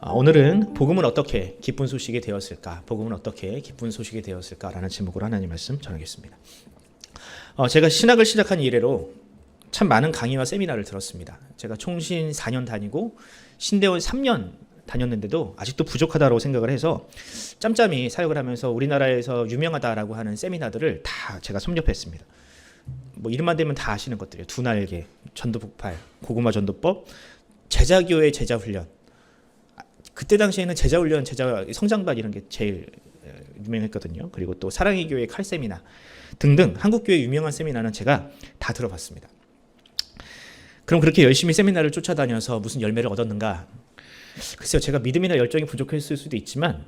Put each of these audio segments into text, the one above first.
오늘은 복음은 어떻게 기쁜 소식이 되었을까? 복음은 어떻게 기쁜 소식이 되었을까라는 제목으로 하나님 말씀 전하겠습니다. 제가 신학을 시작한 이래로 참 많은 강의와 세미나를 들었습니다. 제가 총신 4년 다니고 신대원 3년 다녔는데도 아직도 부족하다고 생각을 해서 짬짬이 사역을 하면서 우리나라에서 유명하다라고 하는 세미나들을 다 제가 섭렵했습니다. 뭐 이름만 대면 다 아시는 것들이에요. 두 날개, 전도폭발, 고구마 전도법, 제자교회 제자훈련. 그때 당시에는 제자훈련, 제자 성장반 이런 게 제일 유명했거든요. 그리고 또 사랑의 교회 칼세미나 등등 한국교회 유명한 세미나는 제가 다 들어봤습니다. 그럼 그렇게 열심히 세미나를 쫓아다녀서 무슨 열매를 얻었는가? 글쎄요, 제가 믿음이나 열정이 부족했을 수도 있지만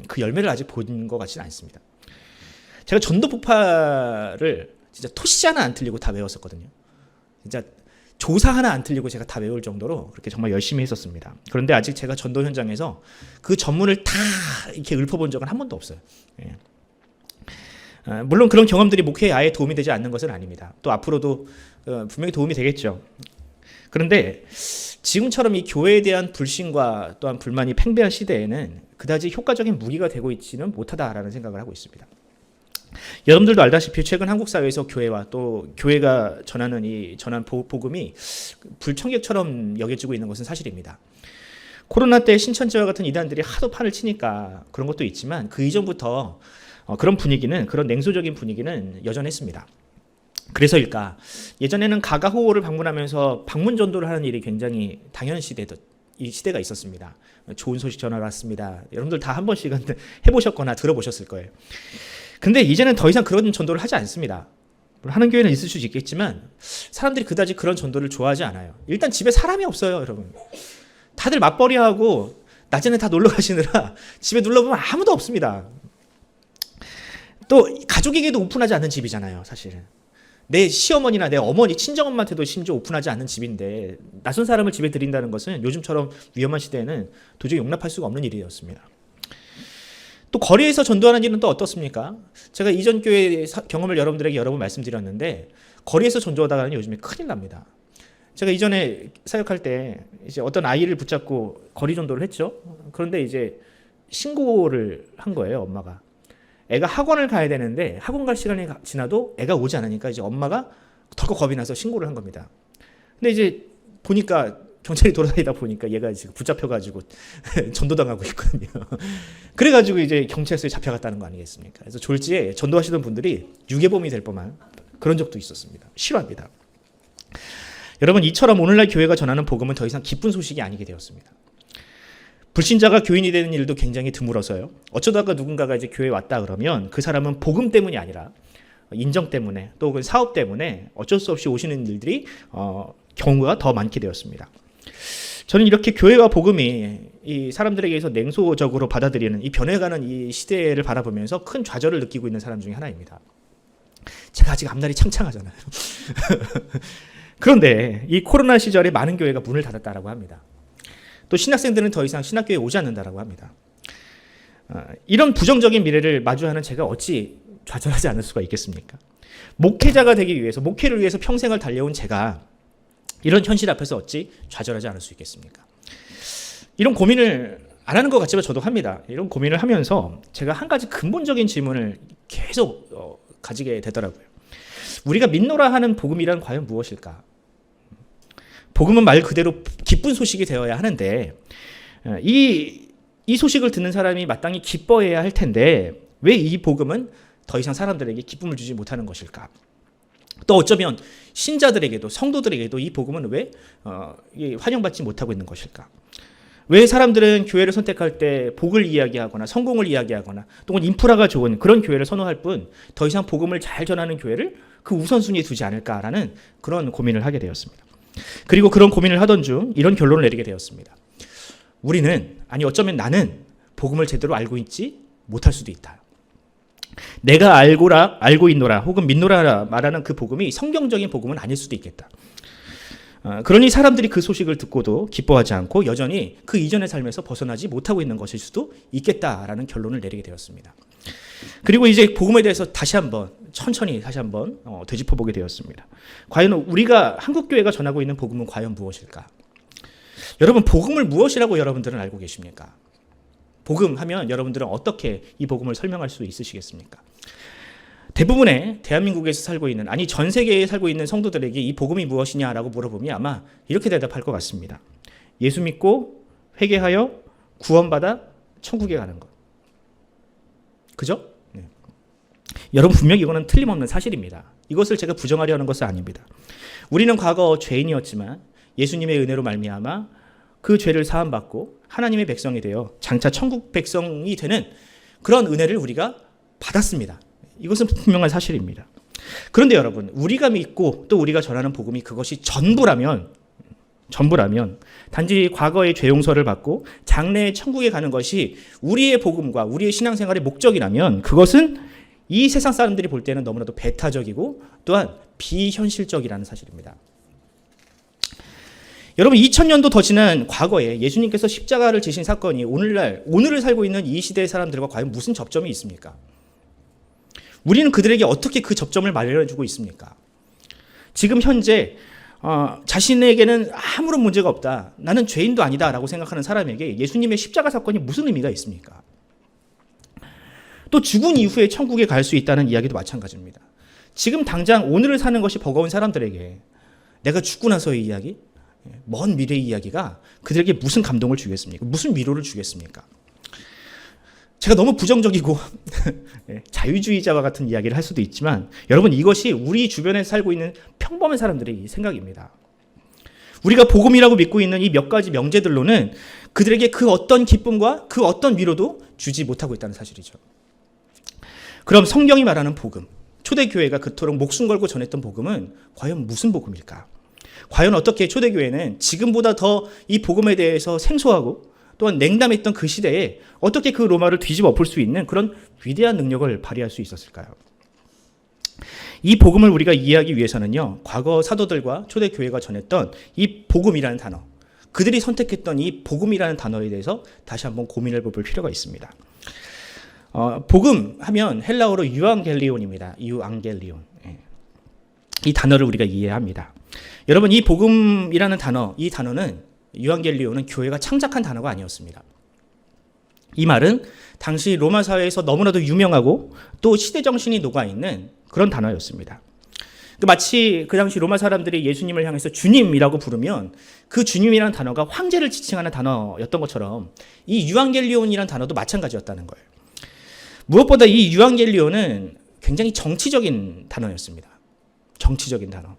그 열매를 아직 본 것 같지는 않습니다. 제가 전도폭발을 진짜 토시 하나 안 틀리고 다 외웠었거든요. 진짜 조사 하나 안 틀리고 제가 다 외울 정도로 그렇게 정말 열심히 했었습니다. 그런데 아직 제가 전도 현장에서 그 전문을 다 이렇게 읊어본 적은 한 번도 없어요. 예. 물론 그런 경험들이 목회에 아예 도움이 되지 않는 것은 아닙니다. 또 앞으로도 분명히 도움이 되겠죠. 그런데 지금처럼 이 교회에 대한 불신과 또한 불만이 팽배한 시대에는 그다지 효과적인 무기가 되고 있지는 못하다라는 생각을 하고 있습니다. 여러분들도 알다시피 최근 한국 사회에서 교회와 또 교회가 전하는 복음이 불청객처럼 여겨지고 있는 것은 사실입니다. 코로나 때 신천지와 같은 이단들이 하도 판을 치니까 그런 것도 있지만 그 이전부터 그런 냉소적인 분위기는 여전했습니다. 그래서일까 예전에는 가가호호를 방문하면서 방문 전도를 하는 일이 굉장히 당연시되던 이 시대가 있었습니다. 좋은 소식 전하러 왔습니다. 여러분들 다 한 번씩은 해보셨거나 들어보셨을 거예요. 근데 이제는 더 이상 그런 전도를 하지 않습니다. 하는 교회는 있을 수 있겠지만 사람들이 그다지 그런 전도를 좋아하지 않아요. 일단 집에 사람이 없어요, 여러분. 다들 맞벌이하고 낮에는 다 놀러 가시느라 집에 눌러보면 아무도 없습니다. 또 가족에게도 오픈하지 않는 집이잖아요, 사실은. 내 시어머니나 내 어머니, 친정엄마한테도 심지어 오픈하지 않는 집인데 낯선 사람을 집에 들인다는 것은 요즘처럼 위험한 시대에는 도저히 용납할 수가 없는 일이었습니다. 또 거리에서 전도하는 일은 또 어떻습니까? 제가 이전 교회 경험을 여러분들에게 여러 번 말씀드렸는데 거리에서 전도하다가는 요즘에 큰일 납니다. 제가 이전에 사역할 때 이제 어떤 아이를 붙잡고 거리 전도를 했죠. 그런데 이제 신고를 한 거예요, 엄마가. 애가 학원을 가야 되는데 학원 갈 시간이 지나도 애가 오지 않으니까 이제 엄마가 덜컥 겁이 나서 신고를 한 겁니다. 근데 이제 보니까 경찰이 돌아다니다 보니까 얘가 지금 붙잡혀가지고 전도당하고 있거든요. 그래가지고 이제 경찰서에 잡혀갔다는 거 아니겠습니까? 그래서 졸지에 전도하시던 분들이 유괴범이 될 뻔한 그런 적도 있었습니다. 싫어합니다. 여러분, 이처럼 오늘날 교회가 전하는 복음은 더 이상 기쁜 소식이 아니게 되었습니다. 불신자가 교인이 되는 일도 굉장히 드물어서요. 어쩌다가 누군가가 이제 교회에 왔다 그러면 그 사람은 복음 때문이 아니라 인정 때문에 또 그 사업 때문에 어쩔 수 없이 오시는 일들이 경우가 더 많게 되었습니다. 저는 이렇게 교회와 복음이 이 사람들에게 서 냉소적으로 받아들이는 이 변해가는 이 시대를 바라보면서 큰 좌절을 느끼고 있는 사람 중에 하나입니다. 제가 아직 앞날이 창창하잖아요. 그런데 이 코로나 시절에 많은 교회가 문을 닫았다라고 합니다. 또 신학생들은 더 이상 신학교에 오지 않는다라고 합니다. 이런 부정적인 미래를 마주하는 제가 어찌 좌절하지 않을 수가 있겠습니까? 목회자가 되기 위해서, 목회를 위해서 평생을 달려온 제가 이런 현실 앞에서 어찌 좌절하지 않을 수 있겠습니까? 이런 고민을 안 하는 것 같지만 저도 합니다. 이런 고민을 하면서 제가 한 가지 근본적인 질문을 계속 가지게 되더라고요. 우리가 믿노라 하는 복음이란 과연 무엇일까? 복음은 말 그대로 기쁜 소식이 되어야 하는데 이 소식을 듣는 사람이 마땅히 기뻐해야 할 텐데 왜 이 복음은 더 이상 사람들에게 기쁨을 주지 못하는 것일까? 또 어쩌면 신자들에게도 성도들에게도 이 복음은 왜 환영받지 못하고 있는 것일까? 왜 사람들은 교회를 선택할 때 복을 이야기하거나 성공을 이야기하거나 또는 인프라가 좋은 그런 교회를 선호할 뿐 더 이상 복음을 잘 전하는 교회를 그 우선순위에 두지 않을까라는 그런 고민을 하게 되었습니다. 그리고 그런 고민을 하던 중 이런 결론을 내리게 되었습니다. 어쩌면 나는 복음을 제대로 알고 있지 못할 수도 있다. 내가 알고 있노라 혹은 믿노라 말하는 그 복음이 성경적인 복음은 아닐 수도 있겠다. 그러니 사람들이 그 소식을 듣고도 기뻐하지 않고 여전히 그 이전의 삶에서 벗어나지 못하고 있는 것일 수도 있겠다라는 결론을 내리게 되었습니다. 그리고 이제 복음에 대해서 천천히 다시 한번 되짚어보게 되었습니다. 과연 우리가 한국교회가 전하고 있는 복음은 과연 무엇일까? 여러분, 복음을 무엇이라고 여러분들은 알고 계십니까? 복음 하면 여러분들은 어떻게 이 복음을 설명할 수 있으시겠습니까? 대부분의 대한민국에서 살고 있는, 아니 전 세계에 살고 있는 성도들에게 이 복음이 무엇이냐라고 물어보면 아마 이렇게 대답할 것 같습니다. 예수 믿고 회개하여 구원받아 천국에 가는 것. 그죠? 네. 여러분, 분명히 이거는 틀림없는 사실입니다. 이것을 제가 부정하려는 것은 아닙니다. 우리는 과거 죄인이었지만 예수님의 은혜로 말미암아 그 죄를 사함받고 하나님의 백성이 되어 장차 천국 백성이 되는 그런 은혜를 우리가 받았습니다. 이것은 분명한 사실입니다. 그런데 여러분, 우리가 믿고 또 우리가 전하는 복음이 그것이 전부라면 단지 과거의 죄 용서를 받고 장래의 천국에 가는 것이 우리의 복음과 우리의 신앙생활의 목적이라면 그것은 이 세상 사람들이 볼 때는 너무나도 배타적이고 또한 비현실적이라는 사실입니다. 여러분, 2000년도 더 지난 과거에 예수님께서 십자가를 지신 사건이 오늘을 살고 있는 이 시대의 사람들과 과연 무슨 접점이 있습니까? 우리는 그들에게 어떻게 그 접점을 마련해주고 있습니까? 지금 현재 자신에게는 아무런 문제가 없다, 나는 죄인도 아니다 라고 생각하는 사람에게 예수님의 십자가 사건이 무슨 의미가 있습니까? 또 죽은 이후에 천국에 갈 수 있다는 이야기도 마찬가지입니다. 지금 당장 오늘을 사는 것이 버거운 사람들에게 내가 죽고 나서의 이야기, 먼 미래의 이야기가 그들에게 무슨 감동을 주겠습니까? 무슨 위로를 주겠습니까? 제가 너무 부정적이고 자유주의자와 같은 이야기를 할 수도 있지만 여러분, 이것이 우리 주변에 살고 있는 평범한 사람들의 생각입니다. 우리가 복음이라고 믿고 있는 이 몇 가지 명제들로는 그들에게 그 어떤 기쁨과 그 어떤 위로도 주지 못하고 있다는 사실이죠. 그럼 성경이 말하는 복음, 초대교회가 그토록 목숨 걸고 전했던 복음은 과연 무슨 복음일까? 과연 어떻게 초대교회는 지금보다 더 이 복음에 대해서 생소하고 또한 냉담했던 그 시대에 어떻게 그 로마를 뒤집어 엎을 수 있는 그런 위대한 능력을 발휘할 수 있었을까요? 이 복음을 우리가 이해하기 위해서는요, 과거 사도들과 초대교회가 전했던 이 복음이라는 단어, 그들이 선택했던 이 복음이라는 단어에 대해서 다시 한번 고민을 해볼 필요가 있습니다. 복음 하면 헬라어로 유앙겔리온입니다. 유앙겔리온. 이 단어를 우리가 이해합니다. 여러분, 이 복음이라는 단어, 이 단어는 유앙겔리온은 교회가 창작한 단어가 아니었습니다. 이 말은 당시 로마 사회에서 너무나도 유명하고 또 시대 정신이 녹아있는 그런 단어였습니다. 마치 그 당시 로마 사람들이 예수님을 향해서 주님이라고 부르면 그 주님이라는 단어가 황제를 지칭하는 단어였던 것처럼 이 유앙겔리온이라는 단어도 마찬가지였다는 거예요. 무엇보다 이 유앙겔리온은 굉장히 정치적인 단어였습니다. 정치적인 단어.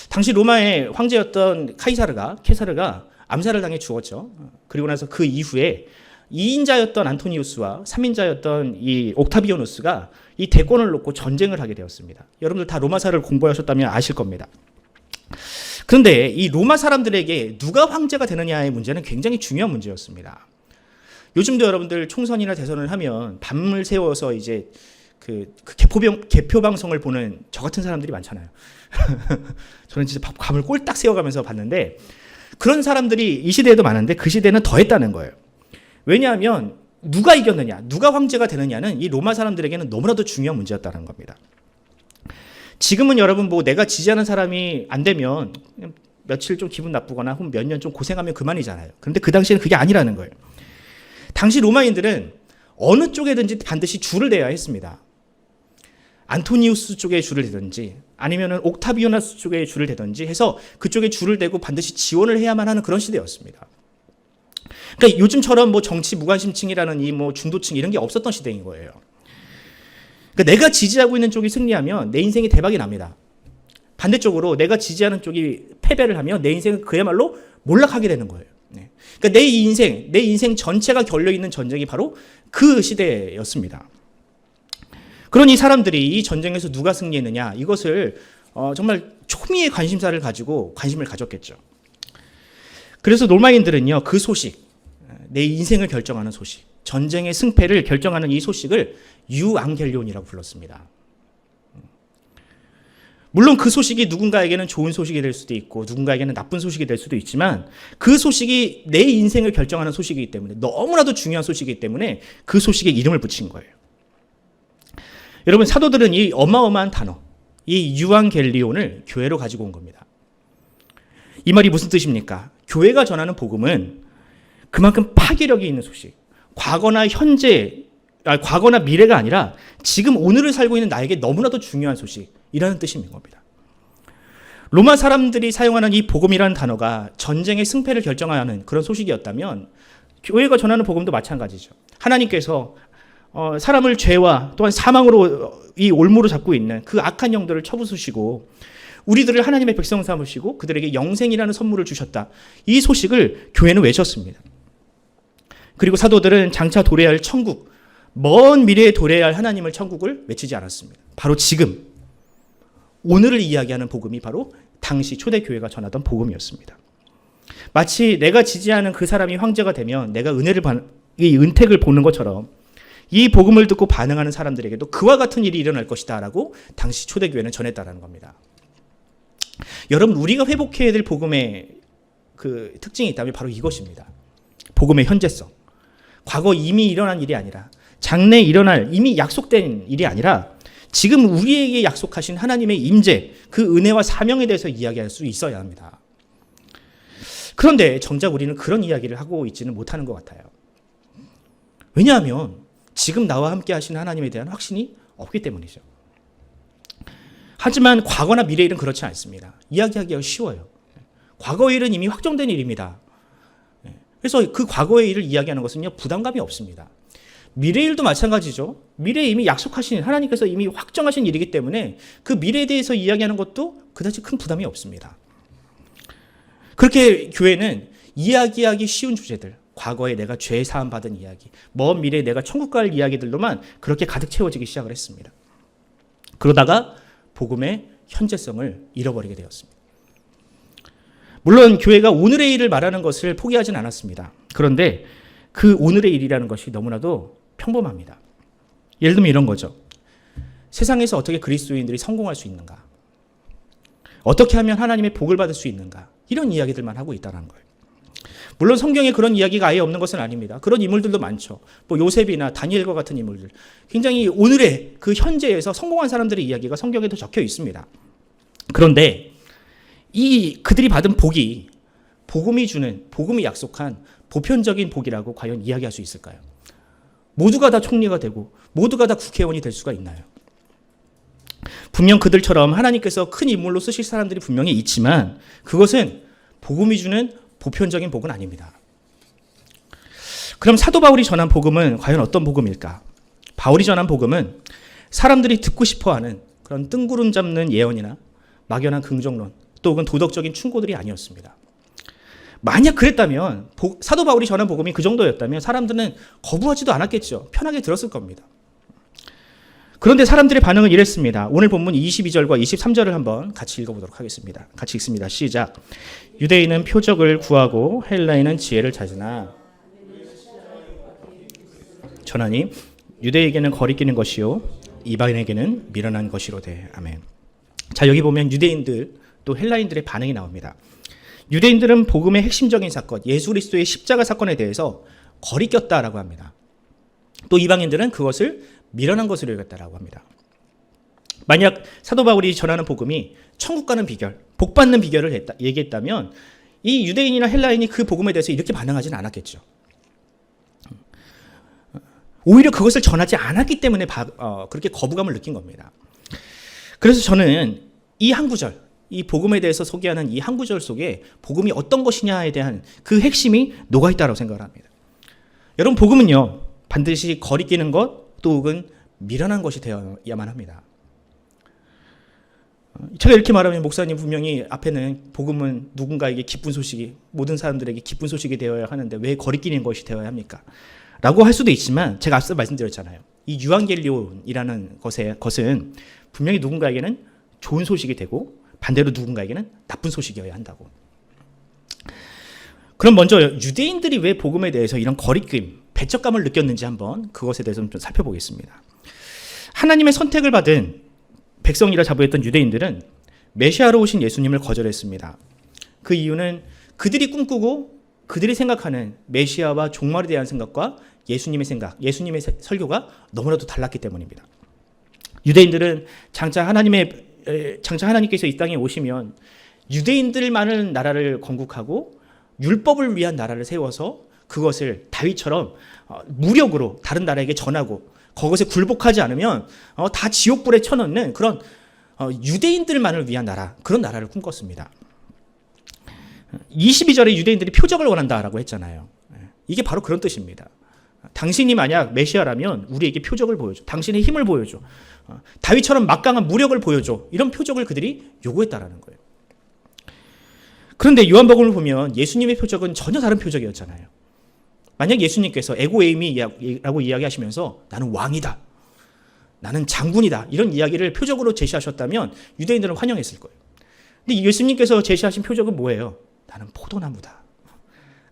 당시 로마의 황제였던 케사르가 암살을 당해 죽었죠. 그리고 나서 그 이후에 2인자였던 안토니우스와 3인자였던 이 옥타비아누스가 이 대권을 놓고 전쟁을 하게 되었습니다. 여러분들 다 로마사를 공부하셨다면 아실 겁니다. 그런데 이 로마 사람들에게 누가 황제가 되느냐의 문제는 굉장히 중요한 문제였습니다. 요즘도 여러분들 총선이나 대선을 하면 밤을 새워서 이제 그 개표 방송을 보는 저 같은 사람들이 많잖아요. 저는 진짜 밤을 꼴딱 새워가면서 봤는데 그런 사람들이 이 시대에도 많은데 그 시대는 더했다는 거예요. 왜냐하면 누가 이겼느냐, 누가 황제가 되느냐는 이 로마 사람들에게는 너무나도 중요한 문제였다는 겁니다. 지금은 여러분 내가 지지하는 사람이 안 되면 며칠 좀 기분 나쁘거나 혹은 몇 년 좀 고생하면 그만이잖아요. 그런데 그 당시에는 그게 아니라는 거예요. 당시 로마인들은 어느 쪽에든지 반드시 줄을 대야 했습니다. 안토니우스 쪽에 줄을 대든지 아니면 옥타비아누스 쪽에 줄을 대든지 해서 그쪽에 줄을 대고 반드시 지원을 해야만 하는 그런 시대였습니다. 그러니까 요즘처럼 정치 무관심층이라는 이 중도층 이런 게 없었던 시대인 거예요. 그러니까 내가 지지하고 있는 쪽이 승리하면 내 인생이 대박이 납니다. 반대쪽으로 내가 지지하는 쪽이 패배를 하면 내 인생은 그야말로 몰락하게 되는 거예요. 그러니까 내 인생 전체가 결려있는 전쟁이 바로 그 시대였습니다. 그러니 사람들이 이 전쟁에서 누가 승리했느냐 이것을 정말 초미의 관심사를 가지고 관심을 가졌겠죠. 그래서 로마인들은요, 그 소식, 내 인생을 결정하는 소식, 전쟁의 승패를 결정하는 이 소식을 유앙겔리온이라고 불렀습니다. 물론 그 소식이 누군가에게는 좋은 소식이 될 수도 있고 누군가에게는 나쁜 소식이 될 수도 있지만 그 소식이 내 인생을 결정하는 소식이기 때문에 너무나도 중요한 소식이기 때문에 그 소식에 이름을 붙인 거예요. 여러분, 사도들은 이 어마어마한 단어, 이 유앙겔리온을 교회로 가지고 온 겁니다. 이 말이 무슨 뜻입니까? 교회가 전하는 복음은 그만큼 파괴력이 있는 소식, 과거나 미래가 아니라 지금 오늘을 살고 있는 나에게 너무나도 중요한 소식이라는 뜻이 있는 겁니다. 로마 사람들이 사용하는 이 복음이라는 단어가 전쟁의 승패를 결정하는 그런 소식이었다면 교회가 전하는 복음도 마찬가지죠. 하나님께서 사람을 죄와 또한 사망으로 이 올무로 잡고 있는 그 악한 영들을 쳐부수시고 우리들을 하나님의 백성 삼으시고 그들에게 영생이라는 선물을 주셨다. 이 소식을 교회는 외쳤습니다. 그리고 사도들은 장차 도래할 천국, 먼 미래에 도래할 하나님을 천국을 외치지 않았습니다. 바로 지금 오늘을 이야기하는 복음이 바로 당시 초대교회가 전하던 복음이었습니다. 마치 내가 지지하는 그 사람이 황제가 되면 내가 이 은택을 보는 것처럼 이 복음을 듣고 반응하는 사람들에게도 그와 같은 일이 일어날 것이다 라고 당시 초대교회는 전했다라는 겁니다. 여러분, 우리가 회복해야 될 복음의 그 특징이 있다면 바로 이것입니다. 복음의 현재성. 과거 이미 일어난 일이 아니라 장래에 일어날 이미 약속된 일이 아니라 지금 우리에게 약속하신 하나님의 임재, 그 은혜와 사명에 대해서 이야기할 수 있어야 합니다. 그런데 정작 우리는 그런 이야기를 하고 있지는 못하는 것 같아요. 왜냐하면 지금 나와 함께 하시는 하나님에 대한 확신이 없기 때문이죠. 하지만 과거나 미래 일은 그렇지 않습니다. 이야기하기가 쉬워요. 과거의 일은 이미 확정된 일입니다. 그래서 그 과거의 일을 이야기하는 것은요, 부담감이 없습니다. 미래 일도 마찬가지죠. 미래에 이미 약속하신, 하나님께서 이미 확정하신 일이기 때문에 그 미래에 대해서 이야기하는 것도 그다지 큰 부담이 없습니다. 그렇게 교회는 이야기하기 쉬운 주제들, 과거에 내가 죄 사함 받은 이야기, 먼 미래에 내가 천국 갈 이야기들로만 그렇게 가득 채워지기 시작을 했습니다. 그러다가 복음의 현재성을 잃어버리게 되었습니다. 물론 교회가 오늘의 일을 말하는 것을 포기하진 않았습니다. 그런데 그 오늘의 일이라는 것이 너무나도 평범합니다. 예를 들면 이런 거죠. 세상에서 어떻게 그리스도인들이 성공할 수 있는가? 어떻게 하면 하나님의 복을 받을 수 있는가? 이런 이야기들만 하고 있다는 거예요. 물론 성경에 그런 이야기가 아예 없는 것은 아닙니다. 그런 인물들도 많죠. 뭐 요셉이나 다니엘과 같은 인물들. 굉장히 오늘의 그 현재에서 성공한 사람들의 이야기가 성경에도 적혀 있습니다. 그런데 그들이 받은 복이 복음이 약속한 보편적인 복이라고 과연 이야기할 수 있을까요? 모두가 다 총리가 되고 모두가 다 국회의원이 될 수가 있나요? 분명 그들처럼 하나님께서 큰 인물로 쓰실 사람들이 분명히 있지만 그것은 복음이 주는 보편적인 복은 아닙니다. 그럼 사도 바울이 전한 복음은 과연 어떤 복음일까? 바울이 전한 복음은 사람들이 듣고 싶어하는 그런 뜬구름 잡는 예언이나 막연한 긍정론 또 혹은 도덕적인 충고들이 아니었습니다. 만약 그랬다면 사도 바울이 전한 복음이 그 정도였다면 사람들은 거부하지도 않았겠죠. 편하게 들었을 겁니다. 그런데 사람들의 반응은 이랬습니다. 오늘 본문 22절과 23절을 한번 같이 읽어보도록 하겠습니다. 같이 읽습니다. 시작. 유대인은 표적을 구하고 헬라인은 지혜를 찾으나 전하니 유대에게는 거리끼는 것이요 이방인에게는 미련한 것이로되. 아멘. 자, 여기 보면 유대인들 또 헬라인들의 반응이 나옵니다. 유대인들은 복음의 핵심적인 사건, 예수 그리스도의 십자가 사건에 대해서 거리꼈다라고 합니다. 또 이방인들은 그것을 미련한 것으로 여겼다라고 합니다. 만약 사도 바울이 전하는 복음이 천국 가는 비결, 복 받는 비결을 얘기했다면 이 유대인이나 헬라인이 그 복음에 대해서 이렇게 반응하지는 않았겠죠. 오히려 그것을 전하지 않았기 때문에 그렇게 거부감을 느낀 겁니다. 그래서 저는 이 한 구절, 이 복음에 대해서 소개하는 이 한 구절 속에 복음이 어떤 것이냐에 대한 그 핵심이 녹아있다고 생각을 합니다. 여러분, 복음은요, 반드시 거리끼는 것, 또 혹은 미련한 것이 되어야만 합니다. 제가 이렇게 말하면 목사님 분명히 앞에는 복음은 누군가에게 기쁜 소식이, 모든 사람들에게 기쁜 소식이 되어야 하는데 왜 거리끼는 것이 되어야 합니까? 라고 할 수도 있지만 제가 앞서 말씀드렸잖아요. 이 유앙겔리온이라는 것은 분명히 누군가에게는 좋은 소식이 되고 반대로 누군가에게는 나쁜 소식이어야 한다고. 그럼 먼저 유대인들이 왜 복음에 대해서 이런 거리낌, 배척감을 느꼈는지 한번 그것에 대해서 좀 살펴보겠습니다. 하나님의 선택을 받은 백성이라 자부했던 유대인들은 메시아로 오신 예수님을 거절했습니다. 그 이유는 그들이 꿈꾸고 그들이 생각하는 메시아와 종말에 대한 생각과 예수님의 생각, 예수님의 설교가 너무나도 달랐기 때문입니다. 유대인들은 장차 하나님께서 이 땅에 오시면 유대인들만을 나라를 건국하고 율법을 위한 나라를 세워서 그것을 다윗처럼 무력으로 다른 나라에게 전하고 그것에 굴복하지 않으면 다 지옥불에 쳐넣는 그런 유대인들만을 위한 나라, 그런 나라를 꿈꿨습니다. 22절에 유대인들이 표적을 원한다라고 했잖아요. 이게 바로 그런 뜻입니다. 당신이 만약 메시아라면 우리에게 표적을 보여줘. 당신의 힘을 보여줘. 다윗처럼 막강한 무력을 보여줘. 이런 표적을 그들이 요구했다라는 거예요. 그런데 요한복음을 보면 예수님의 표적은 전혀 다른 표적이었잖아요. 만약 예수님께서 에고에임이라고 이야기하시면서 나는 왕이다, 나는 장군이다, 이런 이야기를 표적으로 제시하셨다면 유대인들은 환영했을 거예요. 근데 예수님께서 제시하신 표적은 뭐예요? 나는 포도나무다,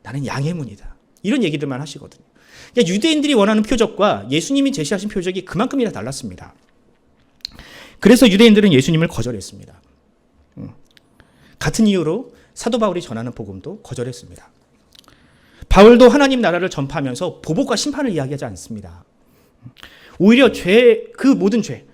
나는 양의 문이다, 이런 얘기들만 하시거든요. 그러니까 유대인들이 원하는 표적과 예수님이 제시하신 표적이 그만큼이나 달랐습니다. 그래서 유대인들은 예수님을 거절했습니다. 같은 이유로 사도 바울이 전하는 복음도 거절했습니다. 바울도 하나님 나라를 전파하면서 보복과 심판을 이야기하지 않습니다. 오히려 그 모든 죄,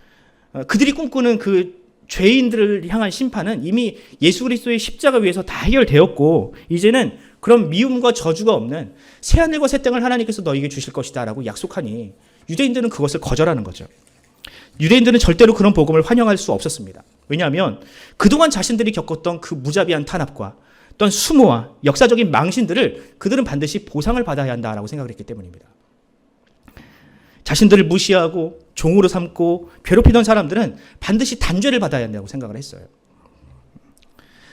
그들이 꿈꾸는 그 죄인들을 향한 심판은 이미 예수 그리스도의 십자가 위에서 다 해결되었고, 이제는 그런 미움과 저주가 없는 새하늘과 새 땅을 하나님께서 너에게 주실 것이다 라고 약속하니 유대인들은 그것을 거절하는 거죠. 유대인들은 절대로 그런 복음을 환영할 수 없었습니다. 왜냐하면 그동안 자신들이 겪었던 그 무자비한 탄압과 또한 수모와 역사적인 망신들을 그들은 반드시 보상을 받아야 한다라고 생각을 했기 때문입니다. 자신들을 무시하고 종으로 삼고 괴롭히던 사람들은 반드시 단죄를 받아야 한다고 생각을 했어요.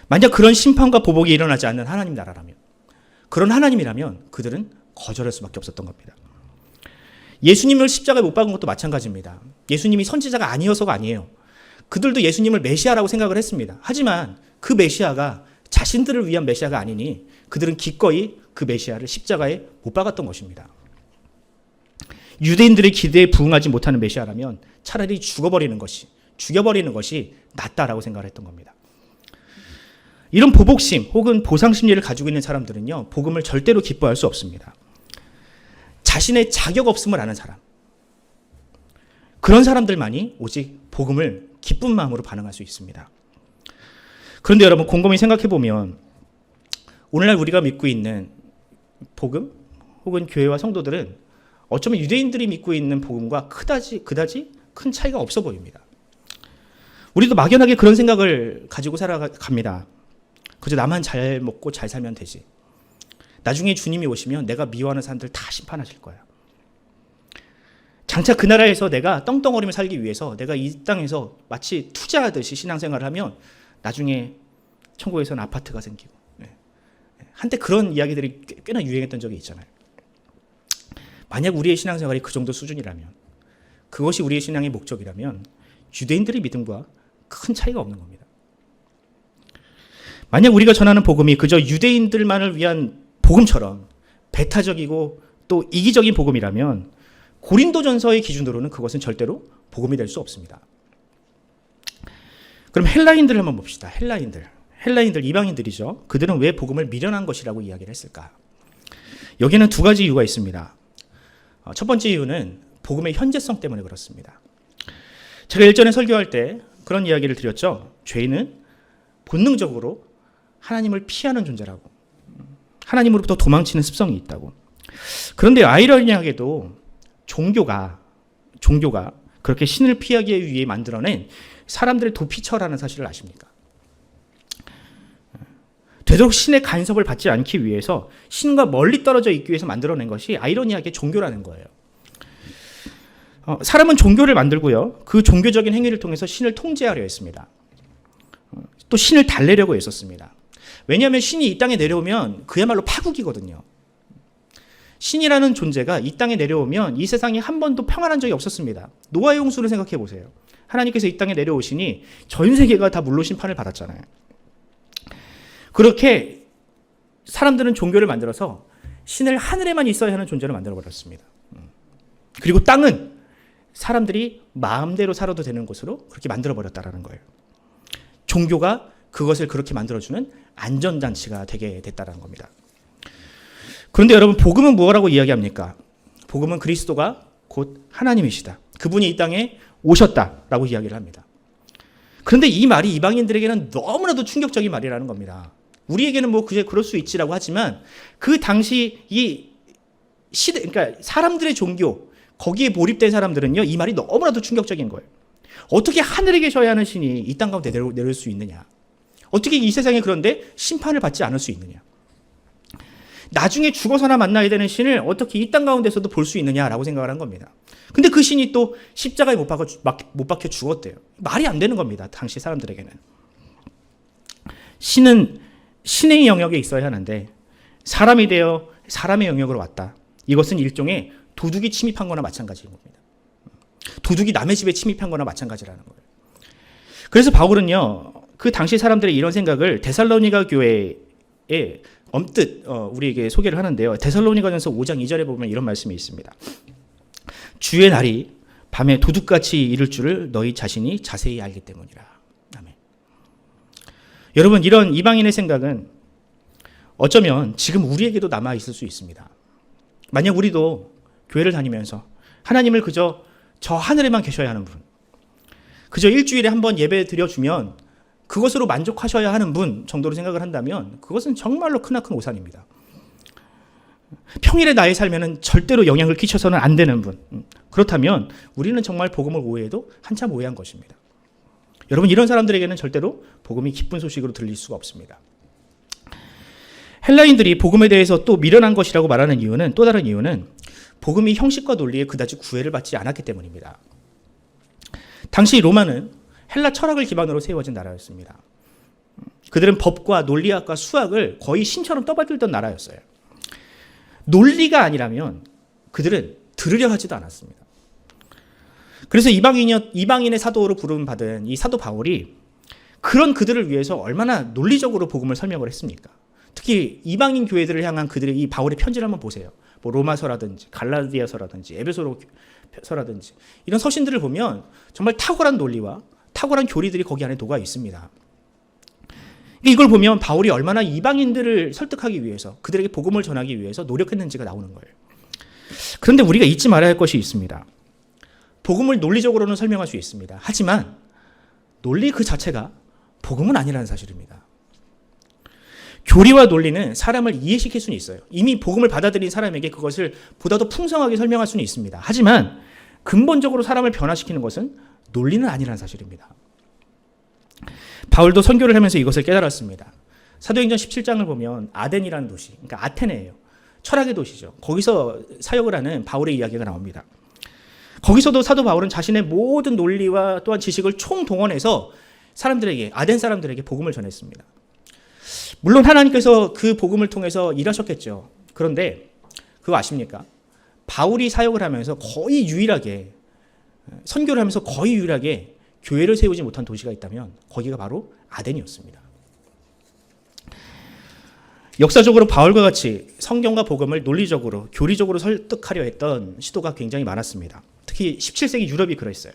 만약 그런 심판과 보복이 일어나지 않는 하나님 나라라면, 그런 하나님이라면 그들은 거절할 수밖에 없었던 겁니다. 예수님을 십자가에 못 박은 것도 마찬가지입니다. 예수님이 선지자가 아니어서가 아니에요. 그들도 예수님을 메시아라고 생각을 했습니다. 하지만 그 메시아가 자신들을 위한 메시아가 아니니 그들은 기꺼이 그 메시아를 십자가에 못 박았던 것입니다. 유대인들의 기대에 부응하지 못하는 메시아라면 차라리 죽여버리는 것이 낫다라고 생각을 했던 겁니다. 이런 보복심 혹은 보상심리를 가지고 있는 사람들은요, 복음을 절대로 기뻐할 수 없습니다. 자신의 자격 없음을 아는 사람, 그런 사람들만이 오직 복음을 기쁜 마음으로 반응할 수 있습니다. 그런데 여러분, 곰곰이 생각해보면 오늘날 우리가 믿고 있는 복음 혹은 교회와 성도들은 어쩌면 유대인들이 믿고 있는 복음과 그다지 큰 차이가 없어 보입니다. 우리도 막연하게 그런 생각을 가지고 살아갑니다. 그저 나만 잘 먹고 잘 살면 되지. 나중에 주님이 오시면 내가 미워하는 사람들 다 심판하실 거야. 장차 그 나라에서 내가 떵떵거리며 살기 위해서 내가 이 땅에서 마치 투자하듯이 신앙생활을 하면 나중에 천국에서는 아파트가 생기고, 한때 그런 이야기들이 꽤나 유행했던 적이 있잖아요. 만약 우리의 신앙생활이 그 정도 수준이라면, 그것이 우리의 신앙의 목적이라면 유대인들의 믿음과 큰 차이가 없는 겁니다. 만약 우리가 전하는 복음이 그저 유대인들만을 위한 복음처럼 배타적이고 또 이기적인 복음이라면 고린도전서의 기준으로는 그것은 절대로 복음이 될 수 없습니다. 그럼 헬라인들을 한번 봅시다. 헬라인들 이방인들이죠. 그들은 왜 복음을 미련한 것이라고 이야기를 했을까? 여기에는 두 가지 이유가 있습니다. 첫 번째 이유는 복음의 현재성 때문에 그렇습니다. 제가 일전에 설교할 때 그런 이야기를 드렸죠. 죄인은 본능적으로 하나님을 피하는 존재라고, 하나님으로부터 도망치는 습성이 있다고. 그런데 아이러니하게도 종교가 그렇게 신을 피하기 위해 만들어낸 사람들의 도피처라는 사실을 아십니까? 되도록 신의 간섭을 받지 않기 위해서 신과 멀리 떨어져 있기 위해서 만들어낸 것이 아이러니하게 종교라는 거예요. 사람은 종교를 만들고요, 그 종교적인 행위를 통해서 신을 통제하려 했습니다. 또 신을 달래려고 했었습니다. 왜냐하면 신이 이 땅에 내려오면 그야말로 파국이거든요. 신이라는 존재가 이 땅에 내려오면 이 세상에 한 번도 평안한 적이 없었습니다. 노아의 홍수를 생각해 보세요. 하나님께서 이 땅에 내려오시니 전 세계가 다 물로 심판을 받았잖아요. 그렇게 사람들은 종교를 만들어서 신을 하늘에만 있어야 하는 존재로 만들어버렸습니다. 그리고 땅은 사람들이 마음대로 살아도 되는 곳으로 그렇게 만들어버렸다는 거예요. 종교가 그것을 그렇게 만들어주는 안전장치가 되게 됐다는 겁니다. 그런데 여러분, 복음은 뭐라고 이야기합니까? 복음은 그리스도가 곧 하나님이시다, 그분이 이 땅에 오셨다라고 이야기를 합니다. 그런데 이 말이 이방인들에게는 너무나도 충격적인 말이라는 겁니다. 우리에게는 뭐 그럴 수 있지라고 하지만 그 당시 이 시대, 그러니까 사람들의 종교, 거기에 몰입된 사람들은요, 이 말이 너무나도 충격적인 거예요. 어떻게 하늘에 계셔야 하는 신이 이 땅 가운데 내려올 수 있느냐? 어떻게 이 세상에 그런데 심판을 받지 않을 수 있느냐? 나중에 죽어서나 만나야 되는 신을 어떻게 이 땅 가운데서도 볼 수 있느냐라고 생각을 한 겁니다. 근데 그 신이 또 십자가에 못 박혀 죽었대요. 말이 안 되는 겁니다. 당시 사람들에게는. 신은 신의 영역에 있어야 하는데 사람이 되어 사람의 영역으로 왔다. 이것은 일종의 도둑이 침입한 거나 마찬가지인 겁니다. 도둑이 남의 집에 침입한 거나 마찬가지라는 거예요. 그래서 바울은요, 그 당시 사람들의 이런 생각을 데살로니가 교회에 엄뜻 우리에게 소개를 하는데요. 데살로니가전서 5장 2절에 보면 이런 말씀이 있습니다. 주의 날이 밤에 도둑같이 이를 줄을 너희 자신이 자세히 알기 때문이라. 아멘. 여러분, 이런 이방인의 생각은 어쩌면 지금 우리에게도 남아 있을 수 있습니다. 만약 우리도 교회를 다니면서 하나님을 그저 저 하늘에만 계셔야 하는 분, 그저 일주일에 한 번 예배 드려주면 그것으로 만족하셔야 하는 분 정도로 생각을 한다면 그것은 정말로 크나큰 오산입니다. 평일에 나의 삶에는 절대로 영향을 끼쳐서는 안 되는 분, 그렇다면 우리는 정말 복음을 오해해도 한참 오해한 것입니다. 여러분, 이런 사람들에게는 절대로 복음이 기쁜 소식으로 들릴 수가 없습니다. 헬라인들이 복음에 대해서 또 미련한 것이라고 말하는 이유는, 또 다른 이유는 복음이 형식과 논리에 그다지 구애를 받지 않았기 때문입니다. 당시 로마는 헬라 철학을 기반으로 세워진 나라였습니다. 그들은 법과 논리학과 수학을 거의 신처럼 떠받들던 나라였어요. 논리가 아니라면 그들은 들으려 하지도 않았습니다. 그래서 이방인의 사도로 부름받은 이 사도 바울이 그런 그들을 위해서 얼마나 논리적으로 복음을 설명을 했습니까? 특히 이방인 교회들을 향한 그들의 이 바울의 편지를 한번 보세요. 뭐 로마서라든지 갈라디아서라든지 에베소서라든지 이런 서신들을 보면 정말 탁월한 논리와 탁월한 교리들이 거기 안에 녹아 있습니다. 이걸 보면 바울이 얼마나 이방인들을 설득하기 위해서, 그들에게 복음을 전하기 위해서 노력했는지가 나오는 거예요. 그런데 우리가 잊지 말아야 할 것이 있습니다. 복음을 논리적으로는 설명할 수 있습니다. 하지만 논리 그 자체가 복음은 아니라는 사실입니다. 교리와 논리는 사람을 이해시킬 수는 있어요. 이미 복음을 받아들인 사람에게 그것을 보다 더 풍성하게 설명할 수는 있습니다. 하지만 근본적으로 사람을 변화시키는 것은 논리는 아니라는 사실입니다. 바울도 선교를 하면서 이것을 깨달았습니다. 사도행전 17장을 보면 아덴이라는 도시, 그러니까 아테네예요. 철학의 도시죠. 거기서 사역을 하는 바울의 이야기가 나옵니다. 거기서도 사도 바울은 자신의 모든 논리와 또한 지식을 총동원해서 사람들에게, 아덴 사람들에게 복음을 전했습니다. 물론 하나님께서 그 복음을 통해서 일하셨겠죠. 그런데 그거 아십니까? 바울이 사역을 하면서 거의 유일하게, 선교를 하면서 거의 유일하게 교회를 세우지 못한 도시가 있다면 거기가 바로 아덴이었습니다. 역사적으로 바울과 같이 성경과 복음을 논리적으로, 교리적으로 설득하려 했던 시도가 굉장히 많았습니다. 특히 17세기 유럽이 그랬어요.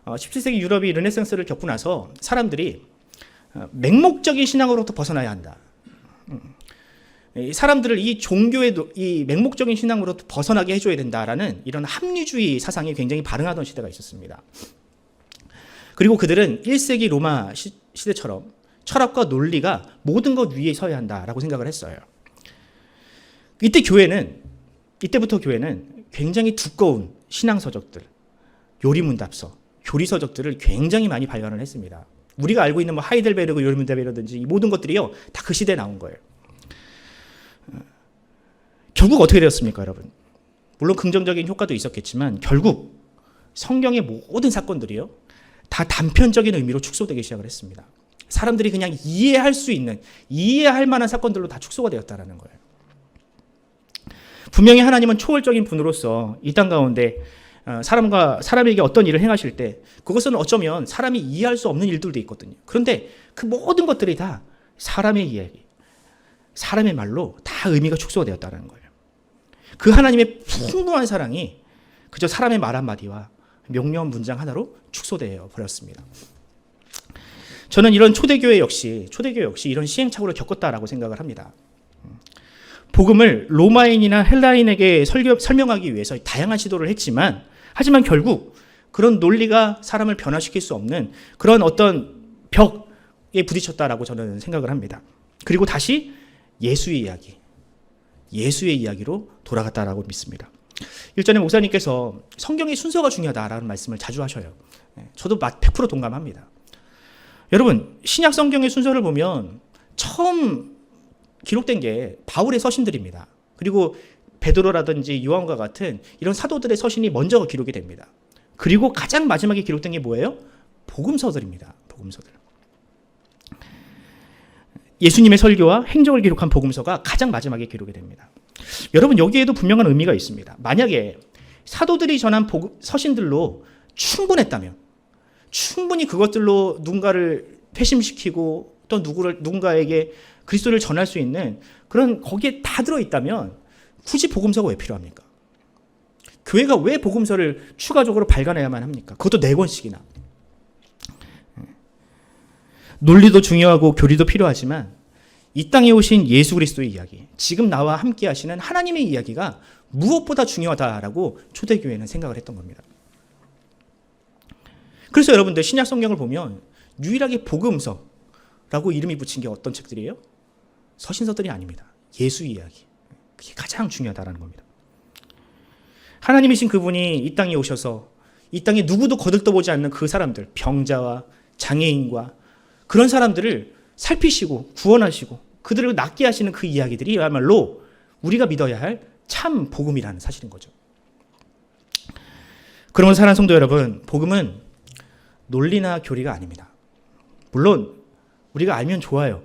17세기 유럽이 르네상스를 겪고 나서 사람들이 맹목적인 신앙으로부터 벗어나야 한다. 사람들을 이 종교의 이 맹목적인 신앙으로부터 벗어나게 해줘야 된다라는 이런 합리주의 사상이 굉장히 발흥하던 시대가 있었습니다. 그리고 그들은 1세기 로마 시대처럼 철학과 논리가 모든 것 위에 서야 한다라고 생각을 했어요. 이때부터 교회는 굉장히 두꺼운 신앙서적들, 요리문답서, 교리서적들을 굉장히 많이 발간을 했습니다. 우리가 알고 있는 뭐 하이델베르그 요리문답이라든지 이 모든 것들이요, 다 그 시대에 나온 거예요. 결국 어떻게 되었습니까, 여러분? 물론 긍정적인 효과도 있었겠지만 결국 성경의 모든 사건들이요, 다 단편적인 의미로 축소되기 시작을 했습니다. 사람들이 그냥 이해할 수 있는, 이해할 만한 사건들로 다 축소가 되었다는 거예요. 분명히 하나님은 초월적인 분으로서 이 땅 가운데 사람에게 어떤 일을 행하실 때 그것은 어쩌면 사람이 이해할 수 없는 일들도 있거든요. 그런데 그 모든 것들이 다 사람의 이야기, 사람의 말로 다 의미가 축소가 되었다는 거예요. 그 하나님의 풍부한 사랑이 그저 사람의 말 한마디와 명료한 문장 하나로 축소되어 버렸습니다. 저는 이런 초대교회 역시 이런 시행착오를 겪었다라고 생각을 합니다. 복음을 로마인이나 헬라인에게 설명하기 위해서 다양한 시도를 했지만, 하지만 결국 그런 논리가 사람을 변화시킬 수 없는 그런 어떤 벽에 부딪혔다라고 저는 생각을 합니다. 그리고 다시 예수의 이야기로 돌아갔다라고 믿습니다. 일전에 목사님께서 성경의 순서가 중요하다라는 말씀을 자주 하셔요. 저도 100% 동감합니다. 여러분, 신약 성경의 순서를 보면 처음 기록된 게 바울의 서신들입니다. 그리고 베드로라든지 요한과 같은 이런 사도들의 서신이 먼저 기록이 됩니다. 그리고 가장 마지막에 기록된 게 뭐예요? 복음서들입니다. 복음서들. 예수님의 설교와 행적을 기록한 복음서가 가장 마지막에 기록이 됩니다. 여러분, 여기에도 분명한 의미가 있습니다. 만약에 사도들이 전한 서신들로 충분했다면, 충분히 그것들로 누군가를 회심시키고 또 누군가에게 그리스도를 전할 수 있는 그런 거기에 다 들어있다면 굳이 복음서가 왜 필요합니까? 교회가 왜 복음서를 추가적으로 발간해야만 합니까? 그것도 4권씩이나. 논리도 중요하고 교리도 필요하지만 이 땅에 오신 예수 그리스도의 이야기, 지금 나와 함께 하시는 하나님의 이야기가 무엇보다 중요하다라고 초대교회는 생각을 했던 겁니다. 그래서 여러분들 신약 성경을 보면 유일하게 복음서라고 이름이 붙인 게 어떤 책들이에요? 서신서들이 아닙니다. 예수 이야기. 그게 가장 중요하다라는 겁니다. 하나님이신 그분이 이 땅에 오셔서 이 땅에 누구도 거들떠보지 않는 그 사람들, 병자와 장애인과 그런 사람들을 살피시고 구원하시고 그들을 낫게 하시는 그 이야기들이야말로 우리가 믿어야 할 참 복음이라는 사실인 거죠. 그러면 사랑하는 성도 여러분, 복음은 논리나 교리가 아닙니다. 물론 우리가 알면 좋아요.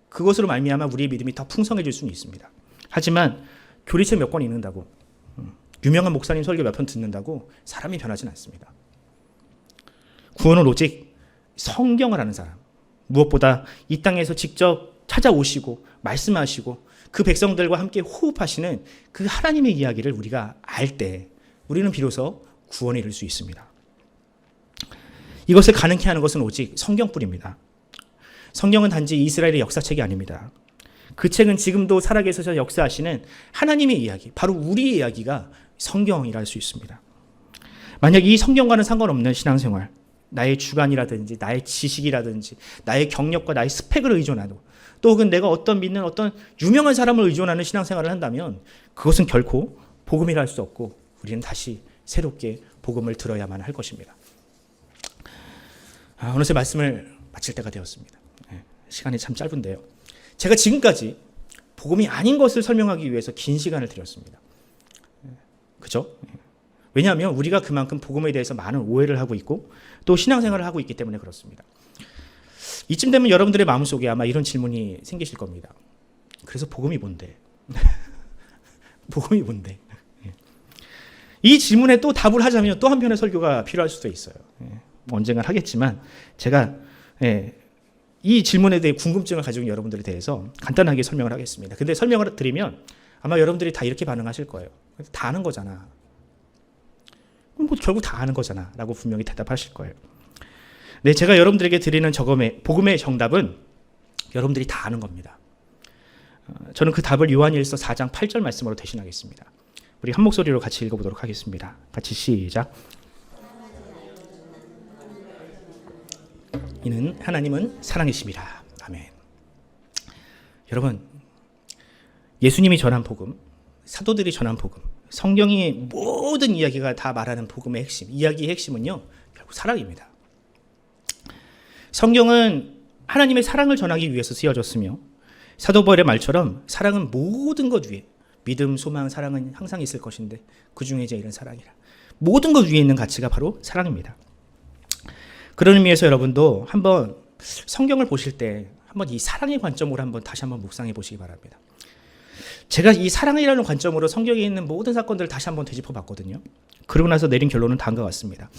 그것으로 말미암아 우리의 믿음이 더 풍성해질 수는 있습니다. 하지만 교리책 몇 권 읽는다고, 유명한 목사님 설교 몇 편 듣는다고 사람이 변하지는 않습니다. 구원은 오직 성경을 아는 사람, 무엇보다 이 땅에서 직접 찾아오시고 말씀하시고 그 백성들과 함께 호흡하시는 그 하나님의 이야기를 우리가 알 때 우리는 비로소 구원에 이를 수 있습니다. 이것을 가능케 하는 것은 오직 성경뿐입니다. 성경은 단지 이스라엘의 역사책이 아닙니다. 그 책은 지금도 살아계셔서 역사하시는 하나님의 이야기, 바로 우리의 이야기가 성경이라 할 수 있습니다. 만약 이 성경과는 상관없는 신앙생활, 나의 주관이라든지 나의 지식이라든지 나의 경력과 나의 스펙을 의존하고 또 혹은 내가 믿는 어떤 유명한 사람을 의존하는 신앙생활을 한다면 그것은 결코 복음이라 할 수 없고 우리는 다시 새롭게 복음을 들어야만 할 것입니다. 어느새 말씀을 마칠 때가 되었습니다. 시간이 참 짧은데요. 제가 지금까지 복음이 아닌 것을 설명하기 위해서 긴 시간을 들였습니다. 그죠? 왜냐하면 우리가 그만큼 복음에 대해서 많은 오해를 하고 있고 또 신앙생활을 하고 있기 때문에 그렇습니다. 이쯤 되면 여러분들의 마음속에 아마 이런 질문이 생기실 겁니다. 그래서 복음이 뭔데? 복음이 뭔데? 이 질문에 또 답을 하자면 또 한편의 설교가 필요할 수도 있어요. 언젠간 하겠지만 제가 이 질문에 대해 궁금증을 가지고 있는 여러분들에 대해서 간단하게 설명을 하겠습니다. 근데 설명을 드리면 아마 여러분들이 다 이렇게 반응하실 거예요. 다 아는 거잖아. 뭐 결국 다 아는 거잖아 라고 분명히 대답하실 거예요. 네, 제가 여러분들에게 드리는 복음의 정답은 여러분들이 다 아는 겁니다. 저는 그 답을 요한일서 4장 8절 말씀으로 대신하겠습니다. 우리 한 목소리로 같이 읽어보도록 하겠습니다. 같이 시작. 이는 하나님은 사랑이심이라. 아멘. 여러분, 예수님이 전한 복음, 사도들이 전한 복음, 성경의 모든 이야기가 다 말하는 복음의 핵심, 이야기의 핵심은요, 결국 사랑입니다. 성경은 하나님의 사랑을 전하기 위해서 쓰여졌으며 사도 바울의 말처럼 사랑은 모든 것 위에, 믿음, 소망, 사랑은 항상 있을 것인데 그 중에 제일은 사랑이라. 모든 것 위에 있는 가치가 바로 사랑입니다. 그런 의미에서 여러분도 한번 성경을 보실 때 한번 이 사랑의 관점으로 한번 다시 한번 묵상해 보시기 바랍니다. 제가 이 사랑이라는 관점으로 성경에 있는 모든 사건들을 다시 한번 되짚어 봤거든요. 그러고 나서 내린 결론은 다음과 같습니다.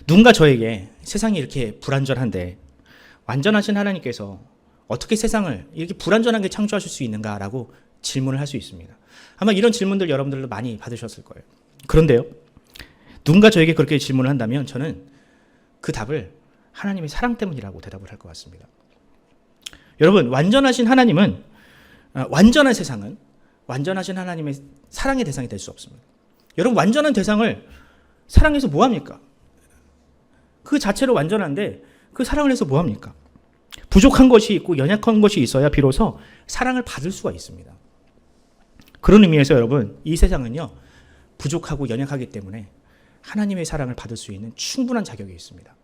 누군가 저에게 세상이 이렇게 불완전한데 완전하신 하나님께서 어떻게 세상을 이렇게 불완전하게 창조하실 수 있는가라고 질문을 할 수 있습니다. 아마 이런 질문들 여러분들도 많이 받으셨을 거예요. 그런데요, 누군가 저에게 그렇게 질문을 한다면 저는 그 답을 하나님의 사랑 때문이라고 대답을 할 것 같습니다. 여러분, 완전하신 하나님은, 완전한 세상은 완전하신 하나님의 사랑의 대상이 될 수 없습니다. 여러분, 완전한 대상을 사랑해서 뭐합니까? 그 자체로 완전한데 그 사랑을 해서 뭐합니까? 부족한 것이 있고 연약한 것이 있어야 비로소 사랑을 받을 수가 있습니다. 그런 의미에서 여러분, 이 세상은요, 부족하고 연약하기 때문에 하나님의 사랑을 받을 수 있는 충분한 자격이 있습니다.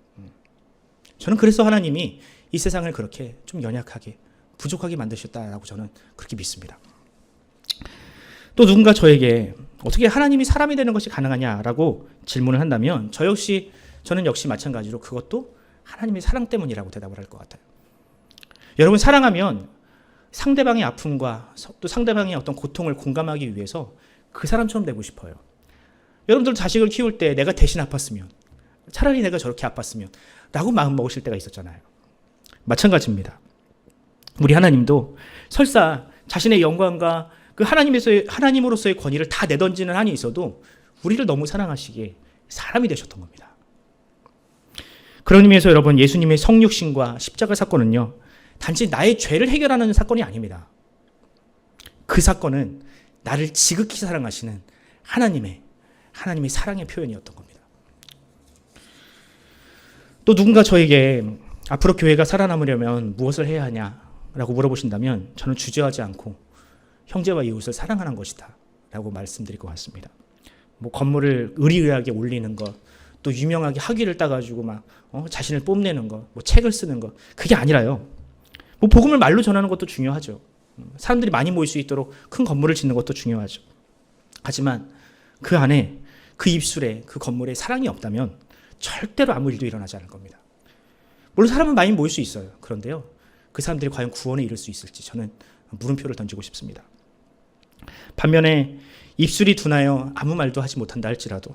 저는 그래서 하나님이 이 세상을 그렇게 좀 연약하게, 부족하게 만드셨다라고 저는 그렇게 믿습니다. 또 누군가 저에게 어떻게 하나님이 사람이 되는 것이 가능하냐라고 질문을 한다면 저는 역시 마찬가지로 그것도 하나님의 사랑 때문이라고 대답을 할 것 같아요. 여러분, 사랑하면 상대방의 아픔과 또 상대방의 어떤 고통을 공감하기 위해서 그 사람처럼 되고 싶어요. 여러분들 자식을 키울 때 내가 대신 아팠으면, 차라리 내가 저렇게 아팠으면 라고 마음 먹으실 때가 있었잖아요. 마찬가지입니다. 우리 하나님도 설사 자신의 영광과 그 하나님으로서의 권위를 다 내던지는 한이 있어도 우리를 너무 사랑하시기에 사람이 되셨던 겁니다. 그런 의미에서 여러분, 예수님의 성육신과 십자가 사건은요, 단지 나의 죄를 해결하는 사건이 아닙니다. 그 사건은 나를 지극히 사랑하시는 하나님의 사랑의 표현이었던 겁니다. 또 누군가 저에게 앞으로 교회가 살아남으려면 무엇을 해야 하냐라고 물어보신다면 저는 주저하지 않고 형제와 이웃을 사랑하는 것이다 라고 말씀드릴 것 같습니다. 뭐 건물을 의리의하게 올리는 것, 또 유명하게 학위를 따가지고 막 자신을 뽐내는 것, 뭐 책을 쓰는 것, 그게 아니라요. 뭐 복음을 말로 전하는 것도 중요하죠. 사람들이 많이 모일 수 있도록 큰 건물을 짓는 것도 중요하죠. 하지만 그 안에, 그 입술에, 그 건물에 사랑이 없다면 절대로 아무 일도 일어나지 않을 겁니다. 물론 사람은 많이 모일 수 있어요. 그런데요, 그 사람들이 과연 구원에 이를 수 있을지 저는 물음표를 던지고 싶습니다. 반면에 입술이 둔하여 아무 말도 하지 못한다 할지라도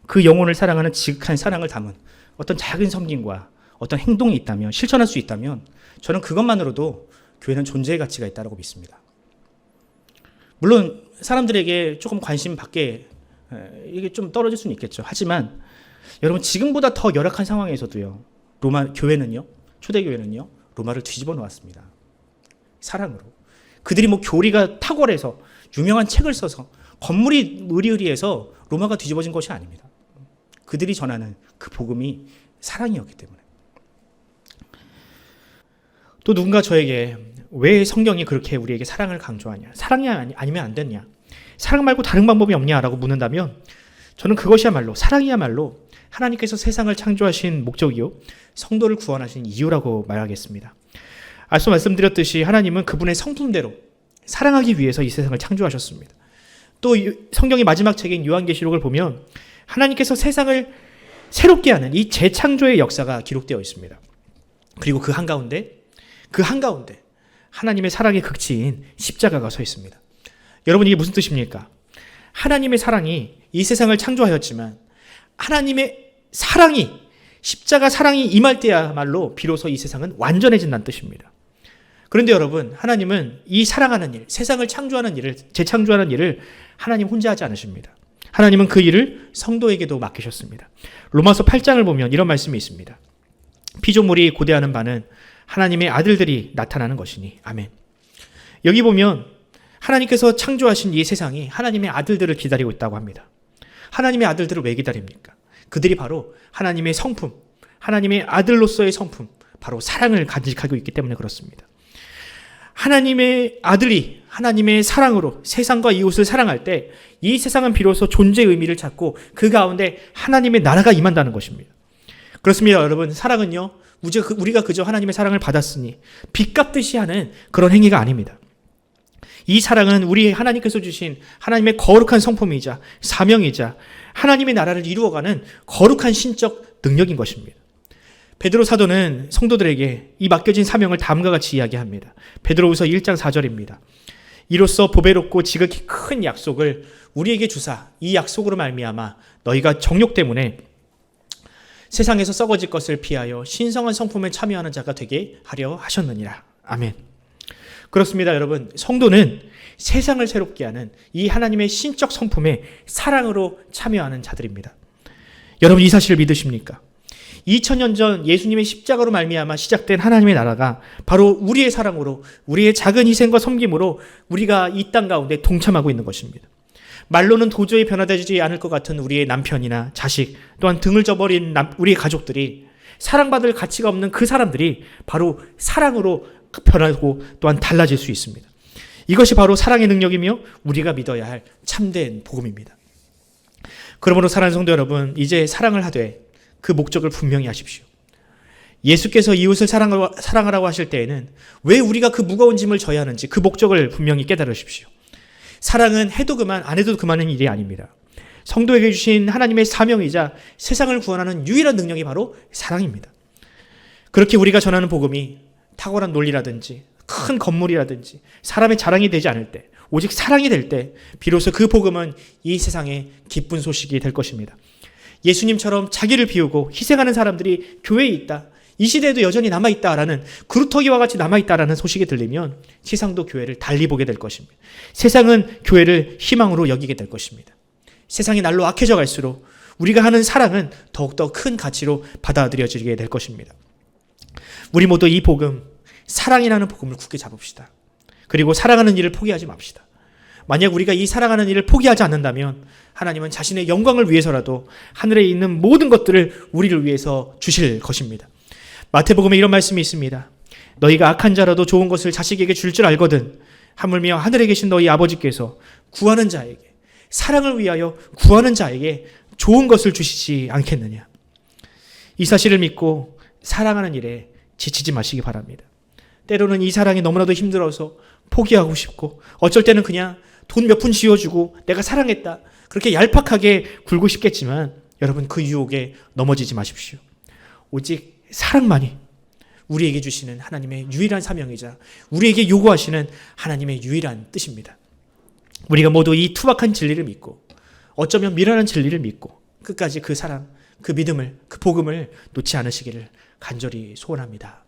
그 영혼을 사랑하는 지극한 사랑을 담은 어떤 작은 섬김과 어떤 행동이 있다면, 실천할 수 있다면 저는 그것만으로도 교회는 존재의 가치가 있다고 믿습니다. 물론 사람들에게 조금 관심 받게 이게 좀 떨어질 수는 있겠죠. 하지만 여러분, 지금보다 더 열악한 상황에서도요, 로마 교회는요, 초대교회는요, 로마를 뒤집어 놓았습니다. 사랑으로. 그들이 뭐 교리가 탁월해서 유명한 책을 써서 건물이 의리의리해서 로마가 뒤집어진 것이 아닙니다. 그들이 전하는 그 복음이 사랑이었기 때문에. 또 누군가 저에게 왜 성경이 그렇게 우리에게 사랑을 강조하냐, 사랑이 아니면 안 됐냐, 사랑 말고 다른 방법이 없냐라고 묻는다면 저는 그것이야말로, 사랑이야말로 하나님께서 세상을 창조하신 목적이요, 성도를 구원하신 이유라고 말하겠습니다. 앞서 말씀드렸듯이 하나님은 그분의 성품대로 사랑하기 위해서 이 세상을 창조하셨습니다. 또 성경의 마지막 책인 요한계시록을 보면 하나님께서 세상을 새롭게 하는 이 재창조의 역사가 기록되어 있습니다. 그리고 그 한가운데 하나님의 사랑의 극치인 십자가가 서 있습니다. 여러분, 이게 무슨 뜻입니까? 하나님의 사랑이 이 세상을 창조하였지만 하나님의 사랑이, 십자가 사랑이 임할 때야말로 비로소 이 세상은 완전해진다는 뜻입니다. 그런데 여러분, 하나님은 이 사랑하는 일, 세상을 창조하는 일을, 재창조하는 일을 하나님 혼자 하지 않으십니다. 하나님은 그 일을 성도에게도 맡기셨습니다. 로마서 8장을 보면 이런 말씀이 있습니다. 피조물이 고대하는 바는 하나님의 아들들이 나타나는 것이니. 아멘. 여기 보면 하나님께서 창조하신 이 세상이 하나님의 아들들을 기다리고 있다고 합니다. 하나님의 아들들을 왜 기다립니까? 그들이 바로 하나님의 성품, 하나님의 아들로서의 성품, 바로 사랑을 간직하고 있기 때문에 그렇습니다. 하나님의 아들이 하나님의 사랑으로 세상과 이웃을 사랑할 때 이 세상은 비로소 존재의 의미를 찾고 그 가운데 하나님의 나라가 임한다는 것입니다. 그렇습니다, 여러분. 사랑은요, 우리가 그저 하나님의 사랑을 받았으니 빚 갚듯이 하는 그런 행위가 아닙니다. 이 사랑은 우리 하나님께서 주신 하나님의 거룩한 성품이자 사명이자 하나님의 나라를 이루어가는 거룩한 신적 능력인 것입니다. 베드로 사도는 성도들에게 이 맡겨진 사명을 다음과 같이 이야기합니다. 베드로후서 1장 4절입니다. 이로써 보배롭고 지극히 큰 약속을 우리에게 주사 이 약속으로 말미암아 너희가 정욕 때문에 세상에서 썩어질 것을 피하여 신성한 성품에 참여하는 자가 되게 하려 하셨느니라. 아멘. 그렇습니다, 여러분. 성도는 세상을 새롭게 하는 이 하나님의 신적 성품에 사랑으로 참여하는 자들입니다. 여러분, 이 사실을 믿으십니까? 2000년 전 예수님의 십자가로 말미암아 시작된 하나님의 나라가 바로 우리의 사랑으로, 우리의 작은 희생과 섬김으로 우리가 이 땅 가운데 동참하고 있는 것입니다. 말로는 도저히 변화되지 않을 것 같은 우리의 남편이나 자식, 또한 등을 져버린 우리의 가족들이 사랑받을 가치가 없는 그 사람들이 바로 사랑으로 변하고 또한 달라질 수 있습니다. 이것이 바로 사랑의 능력이며 우리가 믿어야 할 참된 복음입니다. 그러므로 사랑하는 성도 여러분, 이제 사랑을 하되 그 목적을 분명히 하십시오. 예수께서 이웃을 사랑하라고 하실 때에는 왜 우리가 그 무거운 짐을 져야 하는지 그 목적을 분명히 깨달으십시오. 사랑은 해도 그만 안 해도 그만한 일이 아닙니다. 성도에게 주신 하나님의 사명이자 세상을 구원하는 유일한 능력이 바로 사랑입니다. 그렇게 우리가 전하는 복음이 탁월한 논리라든지 큰 건물이라든지 사람의 자랑이 되지 않을 때, 오직 사랑이 될 때 비로소 그 복음은 이 세상의 기쁜 소식이 될 것입니다. 예수님처럼 자기를 비우고 희생하는 사람들이 교회에 있다, 이 시대에도 여전히 남아있다라는, 그루터기와 같이 남아있다라는 소식이 들리면 세상도 교회를 달리 보게 될 것입니다. 세상은 교회를 희망으로 여기게 될 것입니다. 세상이 날로 악해져 갈수록 우리가 하는 사랑은 더욱더 큰 가치로 받아들여지게 될 것입니다. 우리 모두 이 복음, 사랑이라는 복음을 굳게 잡읍시다. 그리고 사랑하는 일을 포기하지 맙시다. 만약 우리가 이 사랑하는 일을 포기하지 않는다면 하나님은 자신의 영광을 위해서라도 하늘에 있는 모든 것들을 우리를 위해서 주실 것입니다. 마태복음에 이런 말씀이 있습니다. 너희가 악한 자라도 좋은 것을 자식에게 줄 줄 알거든 하물며 하늘에 계신 너희 아버지께서 구하는 자에게, 사랑을 위하여 구하는 자에게 좋은 것을 주시지 않겠느냐. 이 사실을 믿고 사랑하는 일에 지치지 마시기 바랍니다. 때로는 이 사랑이 너무나도 힘들어서 포기하고 싶고, 어쩔 때는 그냥 돈 몇 푼 쥐어주고 내가 사랑했다, 그렇게 얄팍하게 굴고 싶겠지만 여러분, 그 유혹에 넘어지지 마십시오. 오직 사랑만이 우리에게 주시는 하나님의 유일한 사명이자 우리에게 요구하시는 하나님의 유일한 뜻입니다. 우리가 모두 이 투박한 진리를 믿고, 어쩌면 미련한 진리를 믿고 끝까지 그 사랑, 그 믿음을, 그 복음을 놓지 않으시기를 간절히 소원합니다.